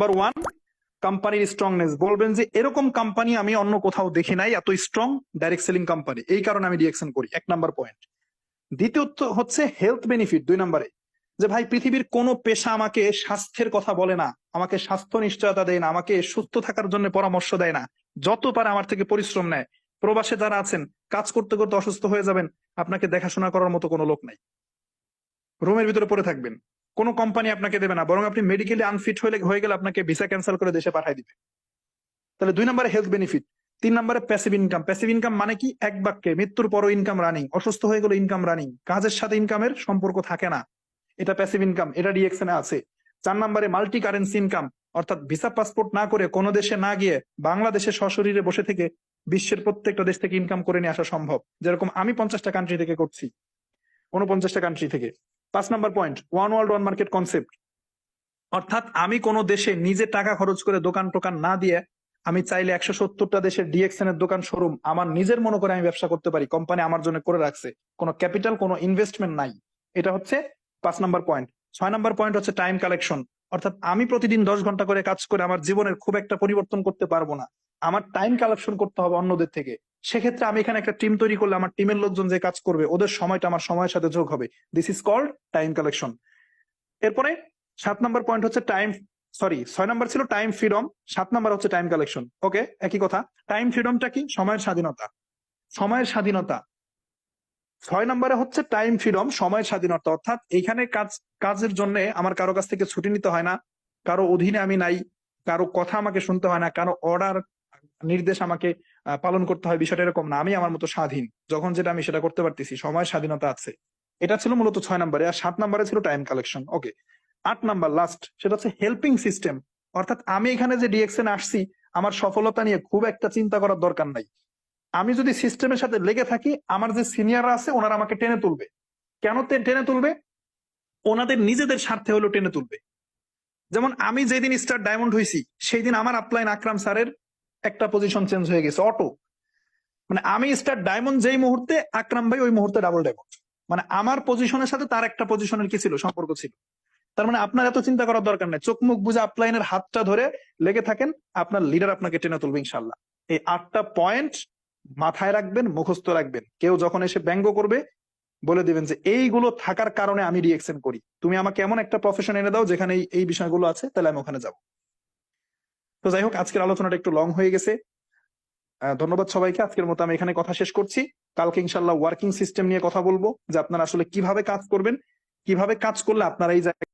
Number one, কোম্পানির strongness. বলবেন যে এরকম কোম্পানি আমি অন্য কোথাও দেখি নাই, এত স্ট্রং ডাইরেক্ট সেলিং কোম্পানি, এই কারণে আমি ডিএক্সএন করি। এক নাম্বার পয়েন্ট। দ্বিতীয়ত হচ্ছে হেলথ বেনিফিট, দুই নম্বরে। যে ভাই পৃথিবীর কোন পেশা আমাকে স্বাস্থ্যের কথা বলে না, আমাকে স্বাস্থ্য নিশ্চয়তা দেয় না, আমাকে সুস্থ থাকার জন্য পরামর্শ দেয় না, যত পারে আমার থেকে পরিশ্রম নেয়। প্রবাসে যারা আছেন, কাজ করতে করতে অসুস্থ হয়ে যাবেন, আপনাকে দেখাশোনা করার মতো কোনো লোক নাই, রুমের ভিতরে পড়ে থাকবেন, কোনো কোম্পানি আপনাকে দেবে না, বরং আপনি মেডিকেলি আনফিট হয়ে গেলে আপনাকে ভিসা ক্যান্সেল করে দেশে পাঠিয়ে দিবে। তাহলে দুই নম্বরে হেলথ বেনিফিট। তিন নম্বরে প্যাসিভ ইনকাম। প্যাসিভ ইনকাম মানে কি? এক বাক্যে, মৃত্যুর পরও ইনকাম রানিং, অসুস্থ হয়ে গেলে ইনকাম রানিং, কাজের সাথে ইনকামের সম্পর্ক থাকে না, এটা প্যাসিভ ইনকাম, এটা ডিএক্সএনে আছে। চার নম্বরে মাল্টি কারেন্সি ইনকাম, অর্থাৎ ভিসা পাসপোর্ট না করে কোনো দেশে না গিয়ে বাংলাদেশে সশরীরে বসে থেকে বিশ্বের প্রত্যেকটা দেশ থেকে ইনকাম করে নিয়ে আসা সম্ভব, যেরকম আমি 50টা কান্ট্রি থেকে করছি, 49টা কান্ট্রি থেকে। পাঁচ number point, one world one market concept, অর্থাৎ আমি কোনো দেশে নিজে টাকা খরচ করে দোকান টোকান না দিয়ে আমি চাইলে 170টা দেশের ডিএক্সএন এর দোকান শোরুম আমার নিজের মনে করে আমি ব্যবসা করতে পারি, কোম্পানি আমার জন্য করে রাখছে, কোনো ক্যাপিটাল কোনো ইনভেস্টমেন্ট নাই। এটা হচ্ছে 5 নাম্বার পয়েন্ট। 6 নাম্বার পয়েন্ট হচ্ছে টাইম কালেকশন, অর্থাৎ আমি প্রতিদিন 10 ঘন্টা করে কাজ করে আমার জীবনের খুব একটা পরিবর্তন করতে পারবো না, আমার টাইম কালেকশন করতে হবে অন্যদের থেকে। সেক্ষেত্রে আমি এখানে একটা টিম তৈরি করলে আমার টিমের লোকজন যে কাজ করবে ওদের সময়টা আমার সময়ের সাথে যোগ হবে, this is called time collection. এরপরে 7 নাম্বার পয়েন্ট হচ্ছে টাইম, সরি 6 নাম্বার ছিল টাইম ফ্রিডম, 7 নাম্বার হচ্ছে টাইম কালেকশন। ওকে, একই কথা। টাইম ফ্রিডমটা কি? সময়ের স্বাধীনতা, সময়ের স্বাধীনতা। 6 নাম্বারে হচ্ছে টাইম ফ্রিডম, সময়ের স্বাধীনতা, অর্থাৎ এইখানে কাজের জন্য আমার কারো কাছ থেকে ছুটি নিতে হয় না, কারো অধীনে আমি নাই, কারো কথা আমাকে শুনতে হয় না, কারো অর্ডার নির্দেশ আমাকে পালন করতে হয়, বিষয়টা এরকম না, আমি আমার মতো স্বাধীন, যখন যেটা আমি সেটা করতে পারতেছি, সময়ের স্বাধীনতা আছে। এটা ছিল মূলত 6 নাম্বারে। আর 7 নাম্বারে ছিল টাইম কালেকশন। ওকে, 8 নাম্বার লাস্ট, সেটা হচ্ছে হেল্পিং সিস্টেম, অর্থাৎ আমি এখানে যে ডিএক্সএন আসছি আমার সফলতা নিয়ে খুব একটা চিন্তা করার দরকার নাই, আমি যদি সিস্টেমের সাথে লেগে থাকি আমার যে সিনিয়ররা আছে ওনারা আমাকে টেনে তুলবে। কেন টেনে তুলবে? ওনাদের নিজেদের স্বার্থে হলো টেনে তুলবে। যেমন আমি যেদিন স্টার ডায়মন্ড হয়েছি সেই দিন আমার আপলাইন আকরাম স্যারের একটা পজিশন চেঞ্জ হয়ে গেছে অটো, মানে আমি স্টার ডায়মন্ড যেই মুহূর্তে, আকরাম ভাই ওই মুহূর্তে ডাবল ডায়মন্ড, মানে আমার পজিশনের সাথে তার একটা পজিশনের কি ছিল, সম্পর্ক ছিল। তার মানে আপনার এত চিন্তা করার দরকার নেই, চোখ মুখ বুঝে আপলাইনের হাতটা ধরে লেগে থাকেন, আপনার লিডার আপনাকে টেনে তুলবে ইনশাল্লাহ। এই 8টা পয়েন্ট মাথায় রাখবেন, মুখস্থ রাখবেন, কেউ যখন এসে ব্যঙ্গ করবে বলে দিবেন যে এইগুলো থাকার কারণে আমি রিয়েকশন করি, তুমি আমাকে এমন একটা প্রফেশন এনে দাও যেখানে এই বিষয়গুলো আছে, তাহলে আমি ওখানে যাব। তো যাই হোক, আজকের আলোচনাটা একটু লং হয়ে গেছে। ধন্যবাদ সবাইকে, আজকের মতো আমি এখানে কথা শেষ করছি। কালকে ইনশাল্লাহ ওয়ার্কিং সিস্টেম নিয়ে কথা বলবো, যে আপনারা আসলে কিভাবে কাজ করবেন, কিভাবে কাজ করলে আপনারা এই জায়গায়